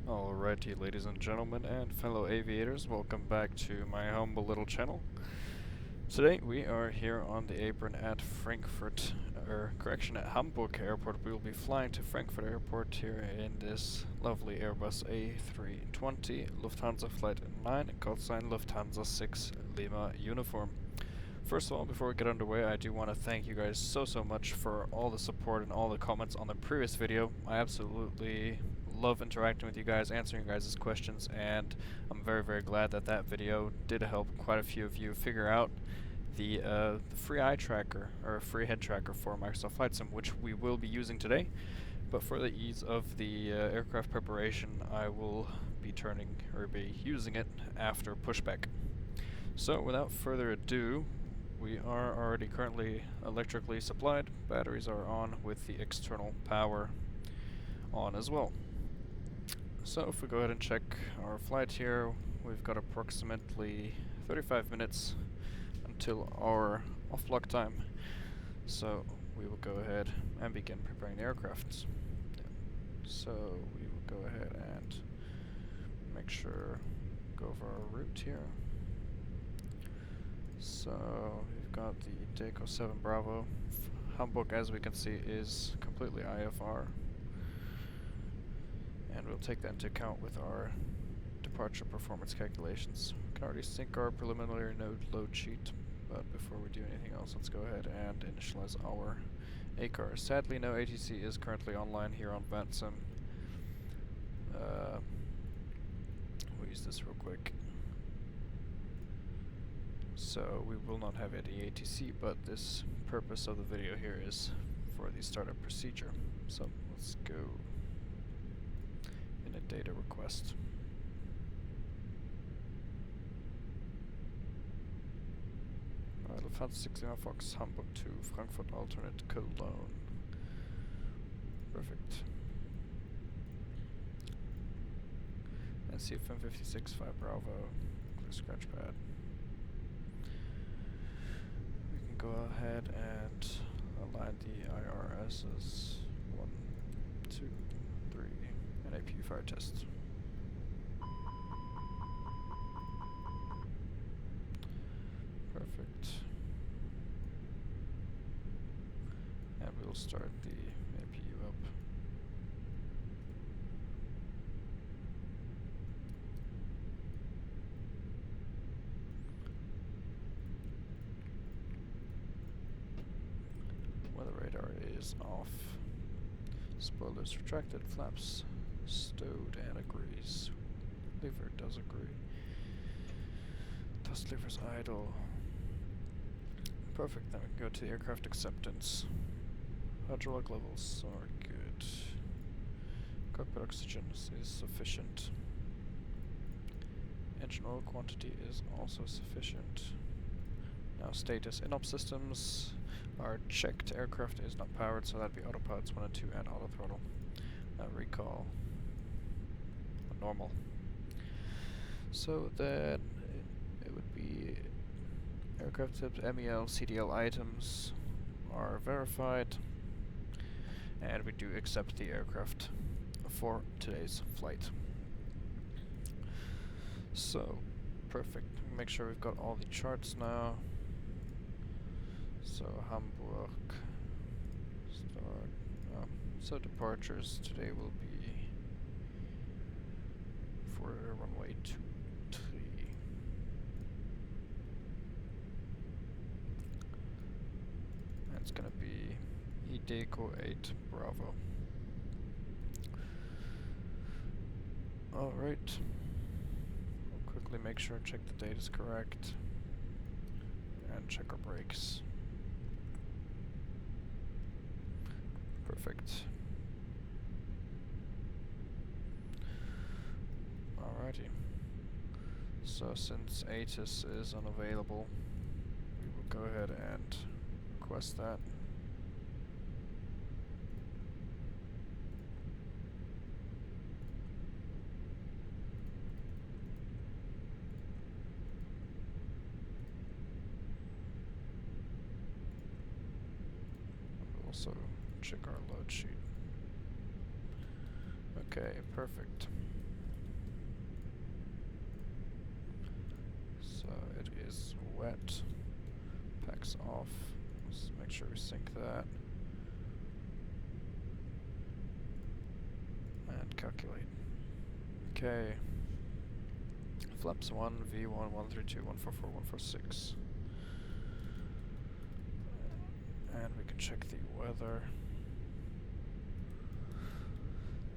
Alrighty, ladies and gentlemen and fellow aviators, welcome back to my humble little channel. Today we are here on the apron at Frankfurt, at Hamburg Airport. We will be flying to Frankfurt Airport here in this lovely Airbus A320 Lufthansa Flight 9 Callsign Lufthansa 6 Lima uniform. First of all, before we get underway, I do want to thank you guys so much for all the support and all the comments on the previous video. I absolutely love interacting with you guys, answering you guys' questions, and I'm very glad that that video did help quite a few of you figure out the free eye tracker, or free head tracker for Microsoft Flight Sim, which we will be using today. But for the ease of the aircraft preparation, I will be using it after pushback. So without further ado, we are already currently electrically supplied. Batteries are on with the external power on as well. So if we go ahead and check our flight here, we've got approximately 35 minutes until our off-block time. So we will go ahead and begin preparing the aircraft. So we will go ahead and make sure, go over our route here. So we've got the Takeoff 7 Bravo. Hamburg, as we can see, is completely IFR. And we'll take that into account with our departure performance calculations. We can already sync our preliminary node load sheet, but before we do anything else, let's go ahead and initialize our ACAR. Sadly, no ATC is currently online here on Vatsim. We'll use this real quick. So we will not have any ATC, but this purpose of the video here is for the startup procedure. So let's go in a data request. Lufthansa 16 Fox Hamburg to Frankfurt alternate Cologne. Perfect. And CFM 56 5 Bravo, clear scratch pad. We can go ahead and align the IRSs 1, 2, 3, and APU fire test. Perfect. And we'll start the APU up. Weather radar is off. Spoilers retracted, flaps stowed and agrees. Lever does agree. Thrust levers idle. Perfect, then we can go to the aircraft acceptance. Hydraulic levels are good. Cockpit oxygen is sufficient. Engine oil quantity is also sufficient. Now status, in-op systems are checked. Aircraft is not powered, so that'd be autopilots 1 and 2 and auto throttle. Now recall normal. So that it would be aircraft tips, MEL, CDL items are verified, and we do accept the aircraft for today's flight. So, perfect. Make sure we've got all the charts now. So, Hamburg. Start. So, departures today will be for runway 23. It's gonna be EDDH 8 Bravo. Alright. We'll quickly make sure check the date is correct. And check our brakes. Perfect. Alrighty. So since ATIS is unavailable, we will go ahead and request that. We'll also check our load sheet. Okay, perfect. So it is wet. Packs off. Let's make sure we sync that. And calculate. Okay. Flaps 1, V1, 132, 144, 146. And we can check the weather.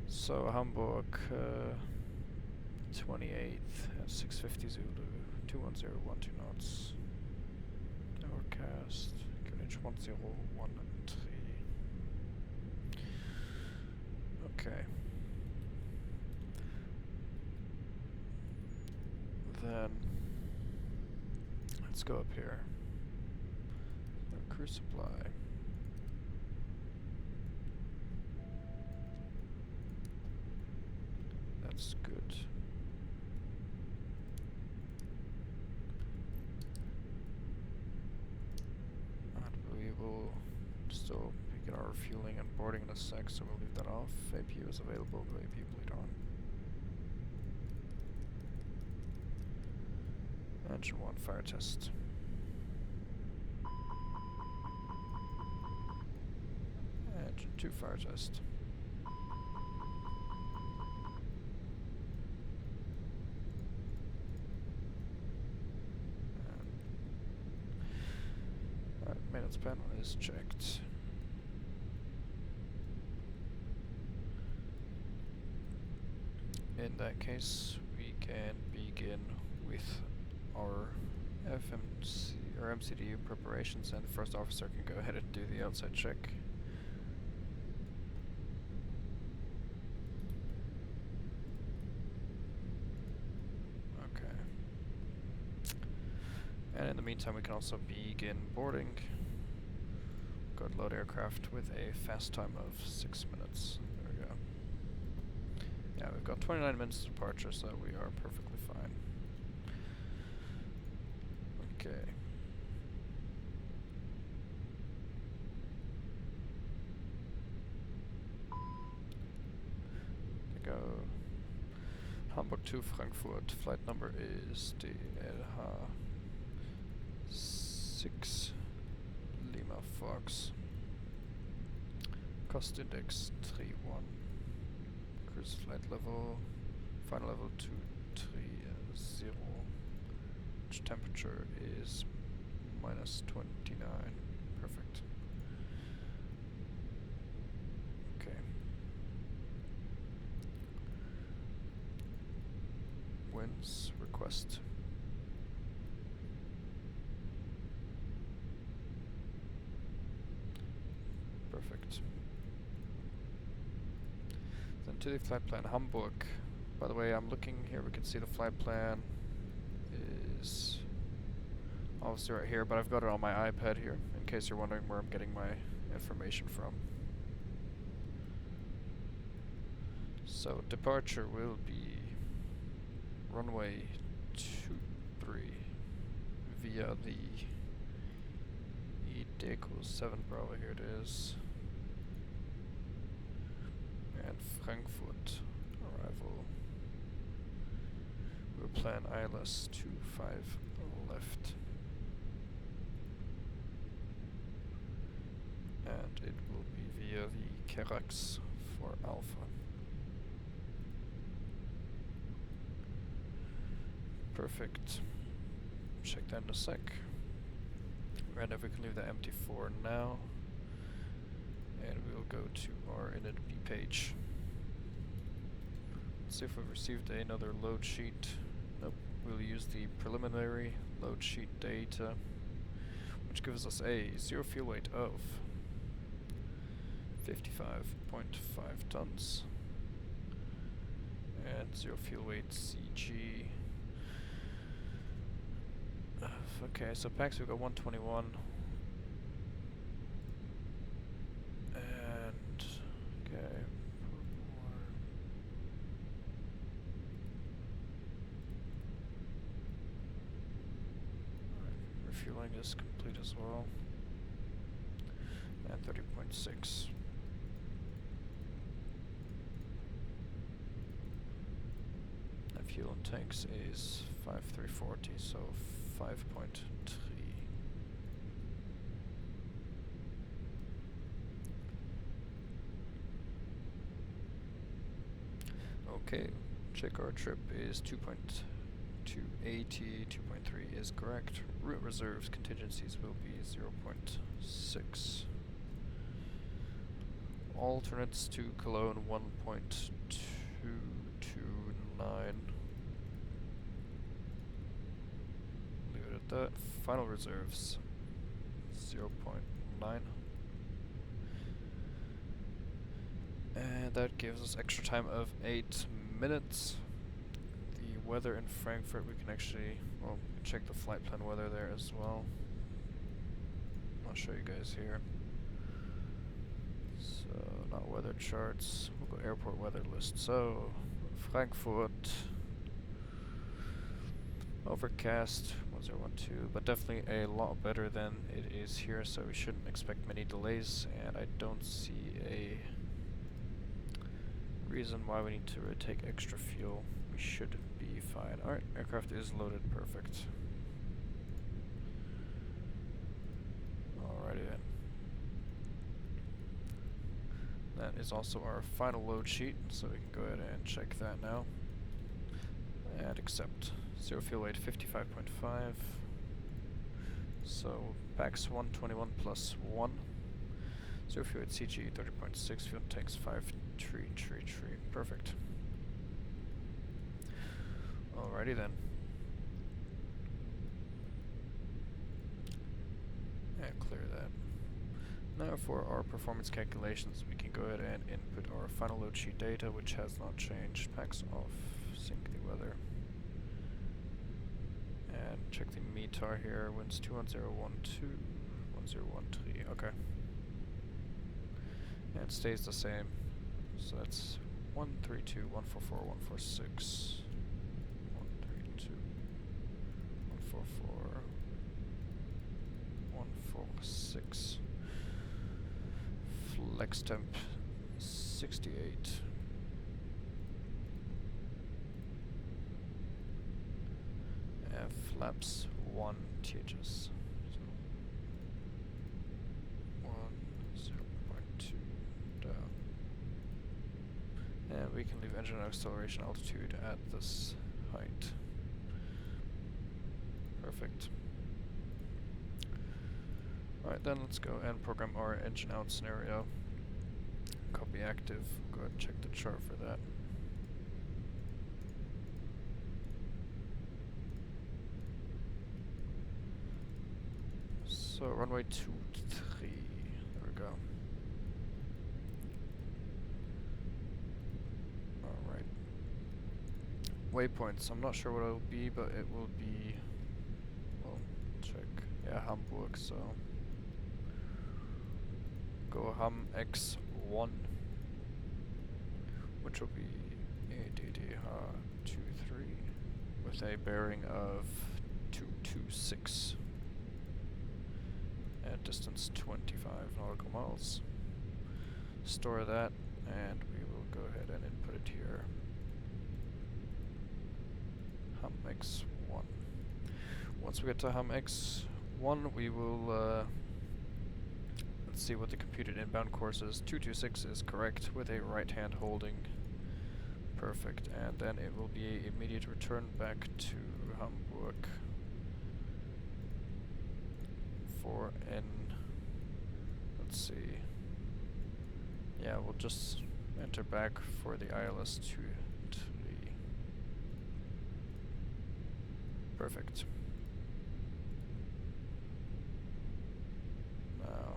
So Hamburg, 28th at 650 Zulu, 210, 12 knots. Overcast, QNH 1013. Okay. Then let's go up here. Crew supply. That's good. And we will still begin our refueling and boarding in a sec, so we'll leave that off. APU is available, the APU bleed on. Engine 1 fire test. Engine 2 fire test. Maintenance panel is checked. In that case, we can begin with our FMC or MCDU preparations, and the first officer can go ahead and do the outside check. Okay. And in the meantime, we can also begin boarding. Good load aircraft with a fast time of 6 minutes. There we go. Yeah, we've got 29 minutes to departure, so we are perfectly fine. Okay. Go. Hamburg to Frankfurt. Flight number is DLH 6 Lima Fox. Cost index 31. Cruise flight level. Final level 230. Which temperature is -29. Perfect. Okay. Winds request. Perfect. Then to the flight plan, Hamburg. By the way, I'm looking here, we can see the flight plan is obviously right here, but I've got it on my iPad here, in case you're wondering where I'm getting my information from. So, departure will be runway 23 via the EDDH 7 Bravo, here it is. And Frankfurt arrival. We'll plan ILS 25 left. And it will be via the Kerax for Alpha. Perfect. Check that in a sec. And if we can leave the MT4 now. And we'll go to our EDDH page. Let's see if we've received another load sheet. Nope. We'll use the preliminary load sheet data, which gives us a 0 fuel weight of 55.5 tons and 0 fuel weight CG. Okay, so packs we've got 121. And okay. Refueling is complete as well. And 30.6. And fuel and tanks is 5340, so 5.3. Okay, check our trip is 2.280, 2.3 is correct. Route reserves contingencies will be 0.6. Alternates to Cologne 1.229. Leave it at that. Final reserves 0.9. And that gives us extra time of 8 minutes. The weather in Frankfurt, we can actually, well, we can check the flight plan weather there as well. I'll show you guys here. So, not weather charts, we'll go airport weather list. So, Frankfurt, overcast, 1012, but definitely a lot better than it is here, so we shouldn't expect many delays, and I don't see a reason why we need to take extra fuel. We should be fine. Alright, aircraft is loaded, perfect. Alrighty then. That is also our final load sheet, so we can go ahead and check that now. And accept. Zero fuel weight 55.5. So PAX 121 plus 1. Zero fuel weight CG 30.6. Fuel tanks 5.333. Perfect. Alrighty then. And clear that. Now for our performance calculations, we can go ahead and input our final load sheet data, which has not changed. PAX off, sync the weather. And check the METAR here, winds 21012, 1013, okay. And it stays the same. So that's 132, 144, 146, 132, 144, 146. Flex temp 68. Flaps 1 THS. So 0.2 down. And we can leave engine acceleration altitude at this height. Perfect. Alright, then let's go and program our engine out scenario. Copy active. Go ahead and check the chart for that. So runway 23. There we go. Alright. Waypoints. I'm not sure what it will be, but it will be, well, check. Yeah, Hamburg, so go Ham X1, which will be EDDH 23 with a bearing of 226 at distance 25 nautical miles. Store that, and we will go ahead and input it here. Ham X1. Once we get to Ham X1, we will let's see what the computed inbound course is. 226 is correct with a right hand holding. Perfect. And then it will be an immediate return back to Hamburg for N. Let's see. Yeah, we'll just enter back for the ILS 23. Perfect. Now,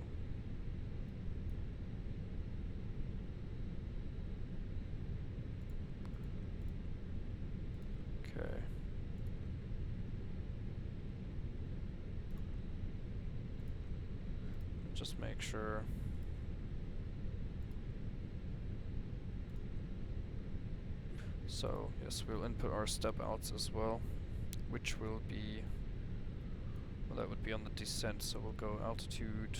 okay. Just make sure. So, yes, we'll input our step outs as well, which will be, well, that would be on the descent, so we'll go altitude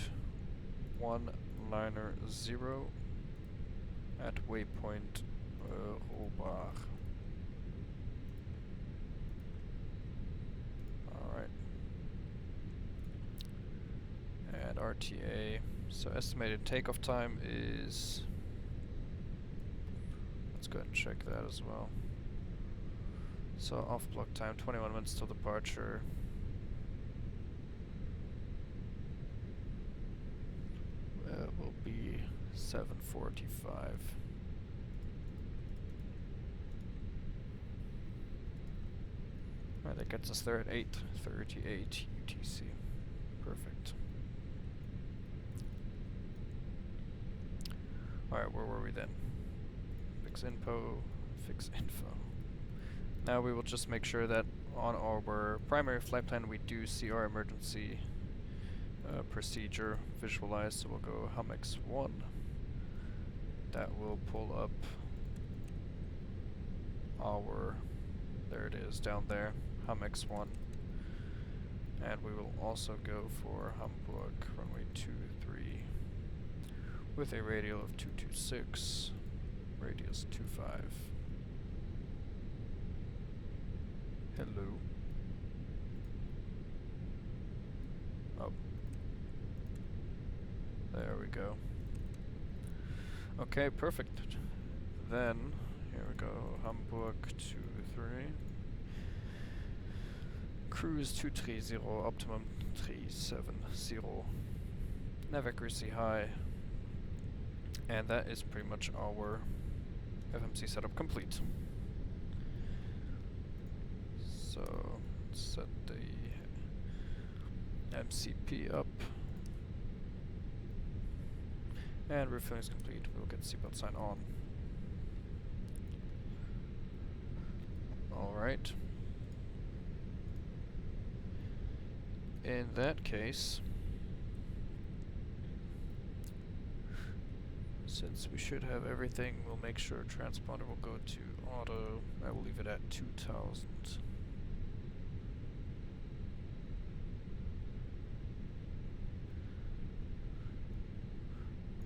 1 liner 0 at waypoint Robach. Alright. RTA. So estimated takeoff time is, let's go ahead and check that as well. So off block time, 21 minutes till departure. Will be 7:45. Alright, that gets us there at 8:38 UTC. Perfect. Alright, where were we then? Fix info. Now we will just make sure that on our primary flight plan we do see our emergency procedure visualized. So we'll go HumX1. That will pull up our, there it is down there, HumX1. And we will also go for Hamburg runway 23 with a radial of 226, radius 25. Hello. Oh. There we go. Okay, perfect. Then, here we go, Hamburg 23. Cruise 230, optimum 370. Nav accuracy high. And that is pretty much our FMC setup complete. So, set the MCP up. And refueling is complete. We'll get seatbelt sign on. Alright. In that case, since we should have everything, we'll make sure transponder will go to auto. I will leave it at 2000.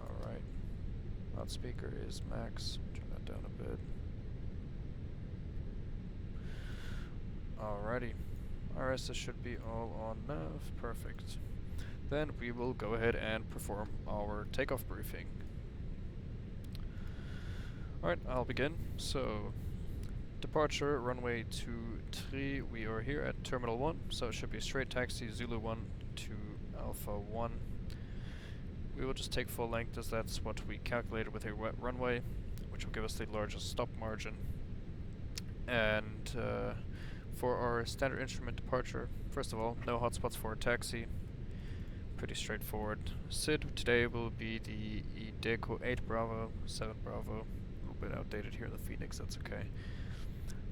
Alright. Loudspeaker is max. Turn that down a bit. Alrighty. RSS should be all on nav. Perfect. Then we will go ahead and perform our takeoff briefing. Alright, I'll begin. So, departure, runway 23. We are here at Terminal 1, so it should be straight taxi Zulu 1 to Alpha 1. We will just take full length as that's what we calculated with a wet runway, which will give us the largest stop margin. And for our standard instrument departure, first of all, no hotspots for taxi. Pretty straightforward. SID today will be the EDDH 8 Bravo, 7 Bravo. A little bit outdated here, the Fenix, that's okay.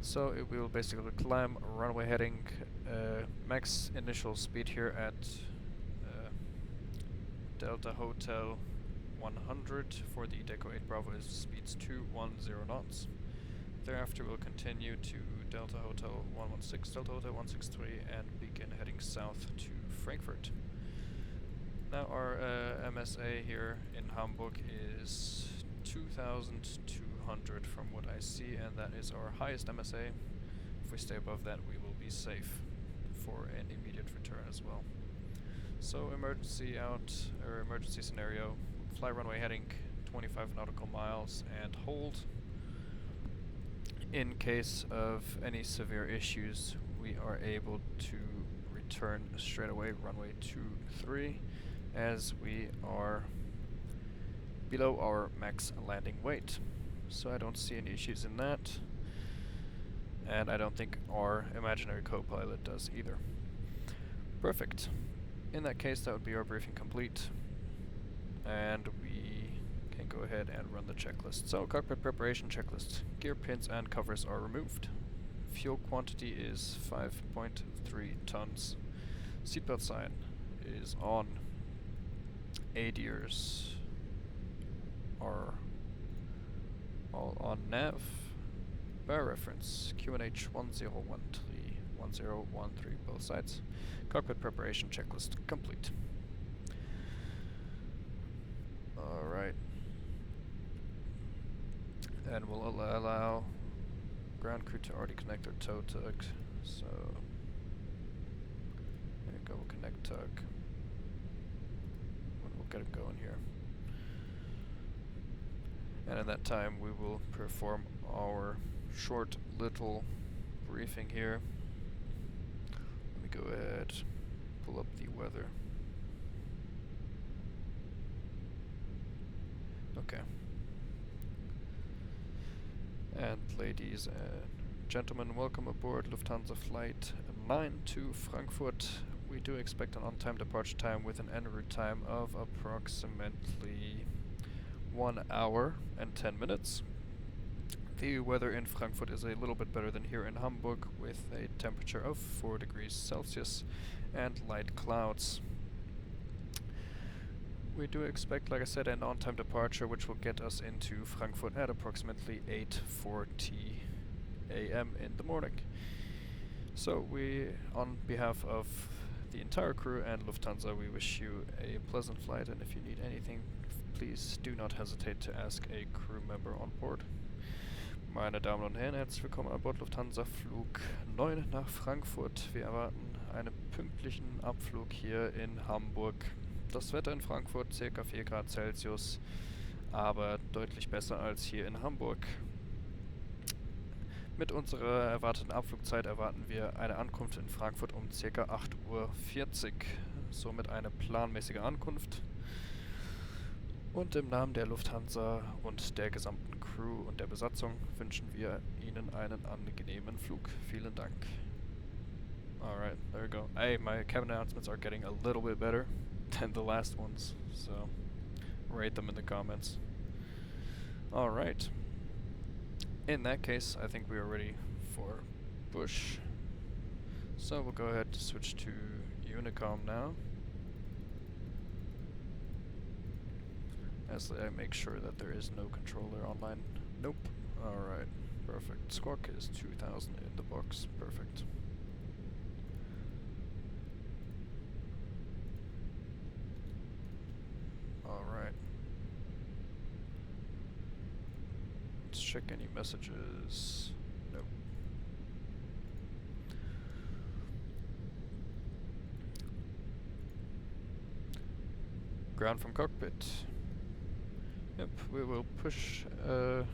So it will basically climb runway heading, max initial speed here at Delta Hotel 100 for the EDDH 8 Bravo is speeds 210 knots. Thereafter we'll continue to Delta Hotel 116, Delta Hotel 163 and begin heading south to Frankfurt. Now our MSA here in Hamburg is 2,200 from what I see, and that is our highest MSA. If we stay above that we will be safe for an immediate return as well. So emergency scenario, fly runway heading 25 nautical miles and hold. In case of any severe issues, we are able to return straight away runway 23 as we are below our max landing weight. So I don't see any issues in that, and I don't think our imaginary co-pilot does either. Perfect. In that case, that would be our briefing complete, and we can go ahead and run the checklist. So, cockpit preparation checklist. Gear pins and covers are removed. Fuel quantity is 5.3 tons. Seatbelt sign is on. ADIRs are all on nav. Bear reference QNH 1013 both sides. Cockpit preparation checklist complete. Alright. And we'll allow ground crew to already connect their tow tug. So there you go, we'll connect tug. we'll get it going here. And in that time we will perform our short little briefing here. Let me go ahead, pull up the weather. Okay. And ladies and gentlemen, welcome aboard Lufthansa Flight 9 to Frankfurt. We do expect an on-time departure time with an en route time of approximately 1 hour and 10 minutes. The weather in Frankfurt is a little bit better than here in Hamburg, with a temperature of 4 degrees Celsius and light clouds. We do expect, like I said, an on-time departure which will get us into Frankfurt at approximately 8:40 a.m. in the morning. So we, on behalf of the entire crew and Lufthansa, we wish you a pleasant flight, and if you need anything, please do not hesitate to ask a crew member on board. Meine Damen und Herren, herzlich willkommen an Bord Lufthansa Flug 9 nach Frankfurt. Wir erwarten einen pünktlichen Abflug hier in Hamburg. Das Wetter in Frankfurt ca. 4 Grad Celsius, aber deutlich besser als hier in Hamburg. Mit unserer erwarteten Abflugzeit erwarten wir eine Ankunft in Frankfurt um ca. 8:40 Uhr. Somit eine planmäßige Ankunft. Und im Namen der Lufthansa und der gesamten Crew und der Besatzung wünschen wir Ihnen einen angenehmen Flug. Vielen Dank. Alright, there we go. Hey, my cabin announcements are getting a little bit better than the last ones, so rate them in the comments. Alright. In that case, I think we are ready for push. So we'll go ahead and switch to Unicom now. As I make sure that there is no controller online. Nope. Alright, perfect. Squawk is 2000 in the box. Perfect. Alright. Let's check any messages. Nope. Ground from cockpit. Yep, we will push. Are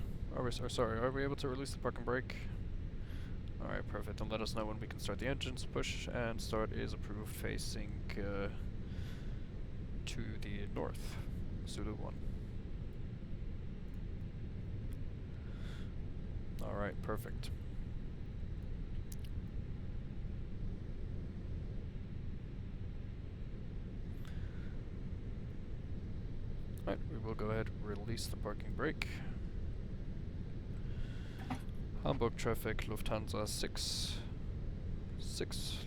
we able to release the parking brake? Alright, perfect. And let us know when we can start the engines. Push and start is approved, facing to the north. Zulu 1. Alright, perfect. Right, we will go ahead and release the parking brake. Hamburg traffic, Lufthansa 6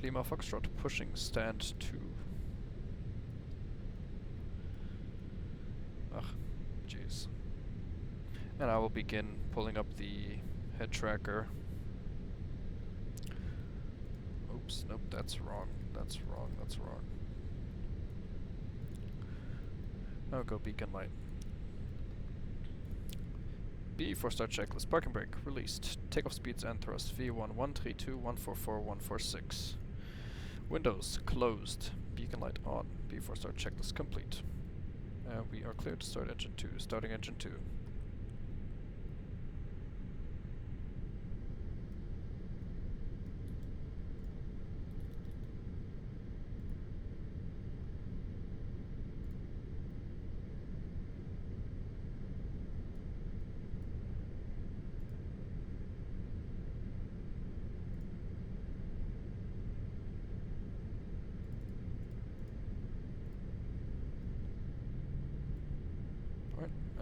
Lima Foxtrot, pushing stand 2. Ugh, jeez. And I will begin pulling up the head tracker. Oops, nope, that's wrong. That's wrong. I'll go beacon light. B for start checklist. Parking brake released. Takeoff speeds and thrust V1 132 144 146. Windows closed. Beacon light on. B for start checklist complete. We are clear to start engine 2. Starting engine 2.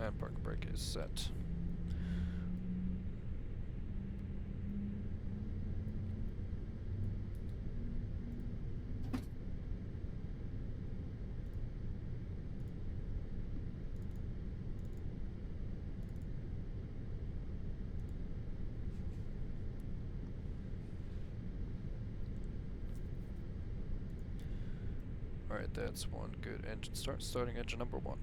And parking brake is set. Alright, that's one good engine start. Starting engine number 1.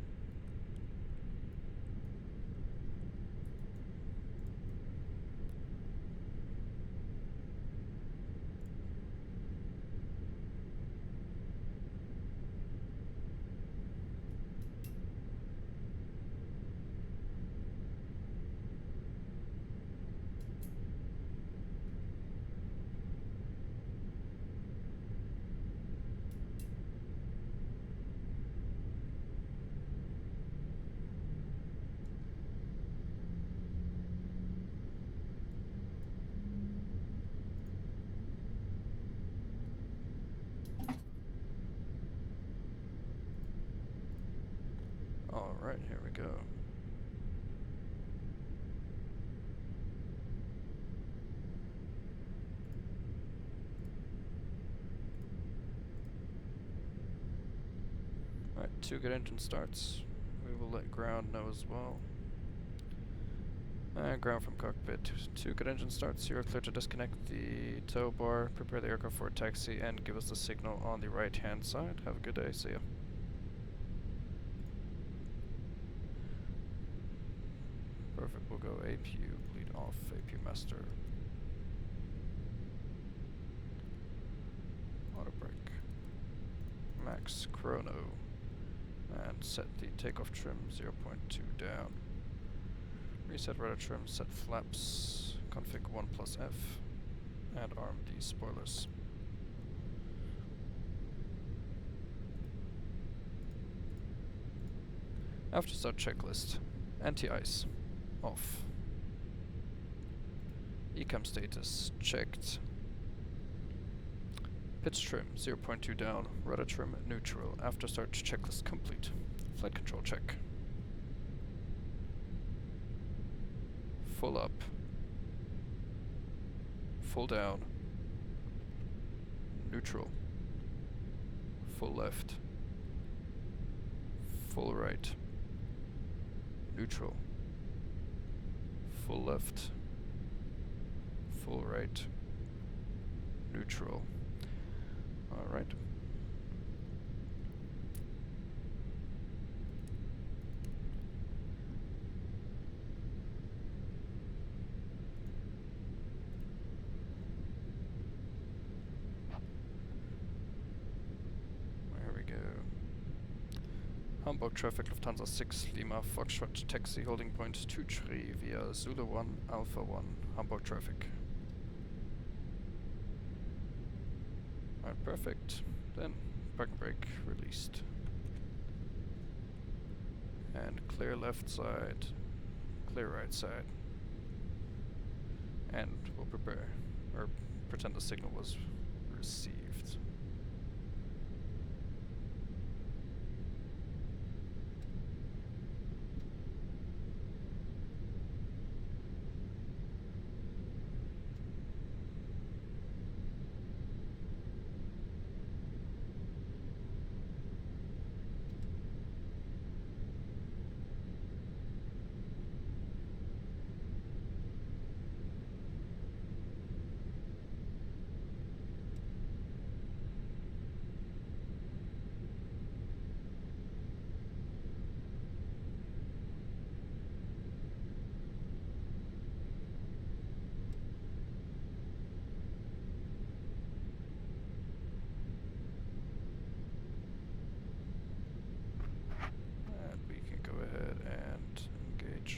Alright, here we go. Alright, 2 good engine starts. We will let ground know as well. And ground from cockpit. 2 good engine starts. You're clear to disconnect the tow bar, prepare the aircraft for a taxi, and give us the signal on the right hand side. Have a good day. See ya. Perfect. We'll go APU, bleed off, APU master. Auto brake. Max chrono. And set the takeoff trim 0.2 down. Reset rudder trim, set flaps, config 1+F, and arm the spoilers. After start checklist. Anti-ice. Off. Ecam status. Checked. Pitch trim 0.2 down. Rudder trim neutral. After start checklist complete. Flight control check. Full up. Full down. Neutral. Full left. Full right. Neutral. Full left. Full right. Neutral. Alright. Hamburg traffic Lufthansa 6 Lima Foxtrot taxi holding point 23 via Zulu 1 Alpha 1 Hamburg traffic. Alright, perfect. Then parking brake released. And clear left side, clear right side. And we'll prepare, or pretend the signal was received.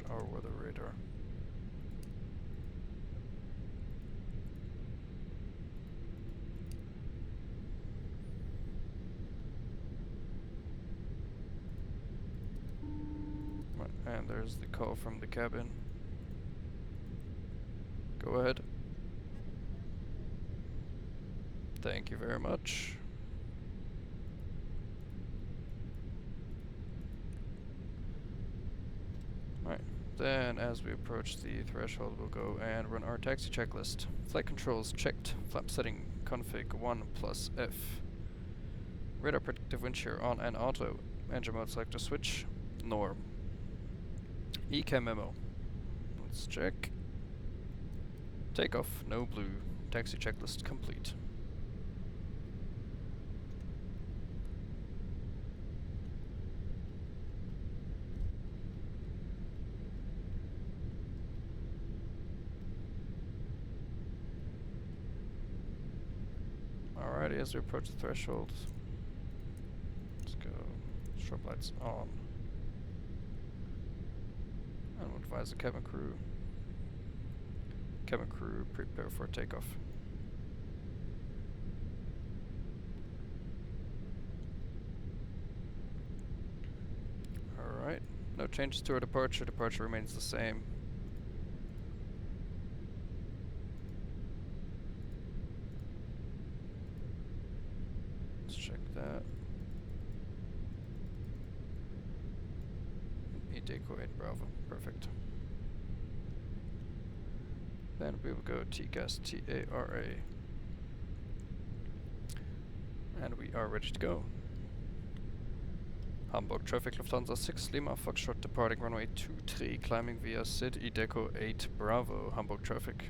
Our weather radar. And there's the call from the cabin. Go ahead. Thank you very much. Then, as we approach the threshold, we'll go and run our taxi checklist. Flight controls checked. Flap setting config 1+F. Radar predictive wind shear on and auto. Engine mode selector switch. Norm. Ecam memo. Let's check. Takeoff. No blue. Taxi checklist complete. Alrighty, as we approach the threshold, let's go. Strobe lights on. And we'll advise the cabin crew. Cabin crew, prepare for takeoff. Alright, no changes to our departure. Departure remains the same. Check that. EDDH 8 Bravo. Perfect. Then we will go TCAS TARA. And we are ready to go. Hamburg traffic Lufthansa 6 Lima Foxtrot departing runway 23, climbing via SID EDDH 8 Bravo. Hamburg traffic.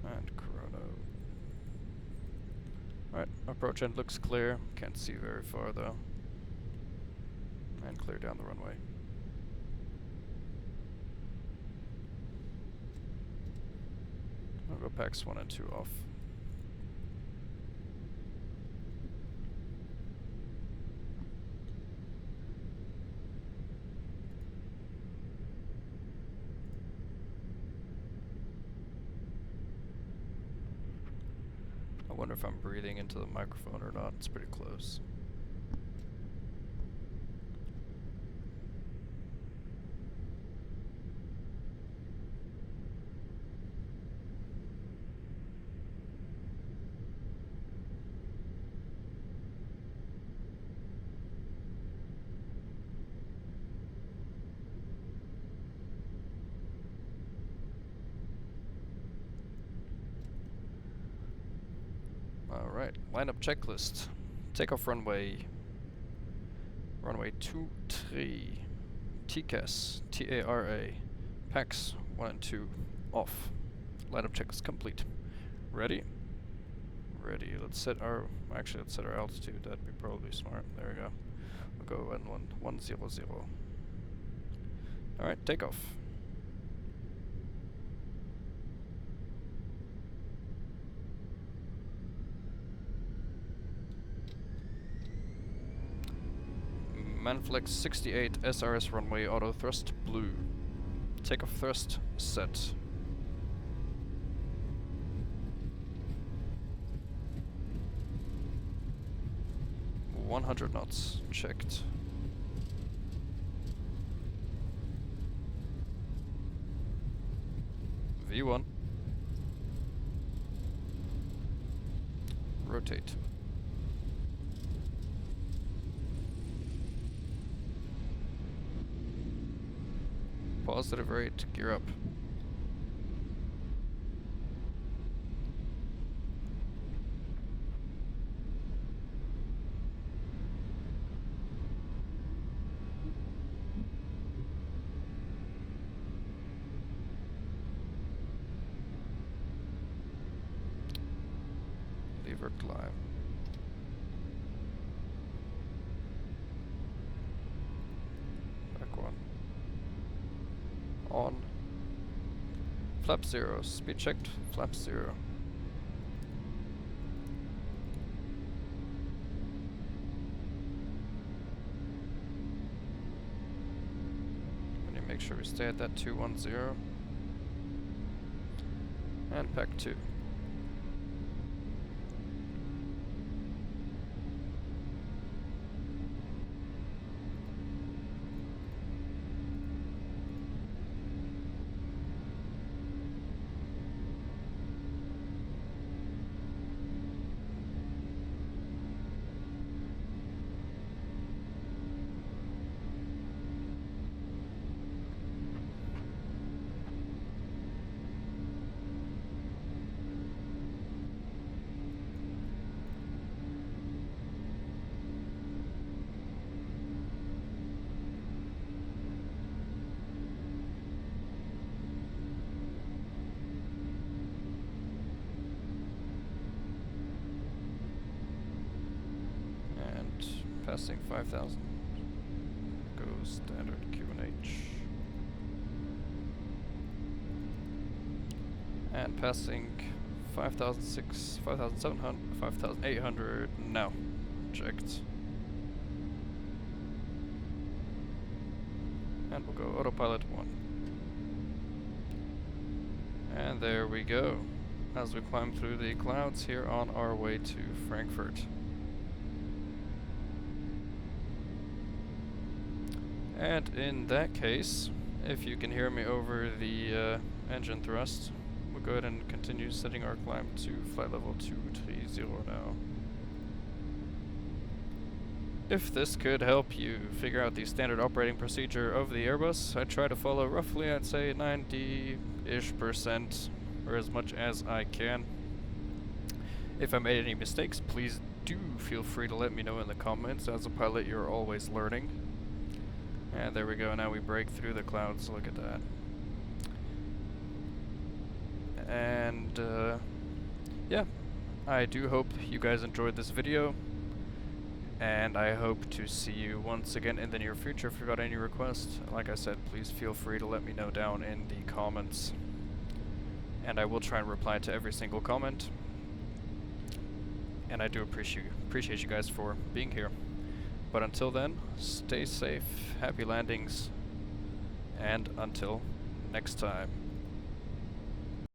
And chrono. Alright, approach end looks clear. Can't see very far though. And clear down the runway. I'll go packs 1 and 2 off. I wonder if I'm breathing into the microphone or not. It's pretty close. Alright, lineup checklist. Takeoff runway. Runway 23. TCAS, TARA. Packs 1 and 2 off. Lineup checklist complete. Ready? Ready. Let's set our altitude. That'd be probably smart. There we go. We'll go 100. Alright, takeoff. Manflex 68 SRS runway auto thrust blue. Takeoff thrust set. .100 knots checked. V1. Rotate. Positive rate, gear up. Lever climb. Back one. On. Flap 0. Speed checked. Flap 0. We need to make sure we stay at that 210. And pack 2. Passing 5,000. Goes standard QNH. And passing 5,006, 5,700, 5,800 now. Checked. And we'll go autopilot 1. And there we go. As we climb through the clouds here on our way to Frankfurt. And in that case, if you can hear me over the engine thrust, we'll go ahead and continue setting our climb to flight level 230 now. If this could help you figure out the standard operating procedure of the Airbus, I try to follow roughly, I'd say 90-ish% or as much as I can. If I made any mistakes, please do feel free to let me know in the comments. As a pilot, you're always learning. And there we go, now we break through the clouds, look at that. And yeah, I do hope you guys enjoyed this video. And I hope to see you once again in the near future. If you've got any requests, like I said, please feel free to let me know down in the comments. And I will try and reply to every single comment. And I do appreciate you guys for being here. But until then, stay safe, happy landings, and until next time.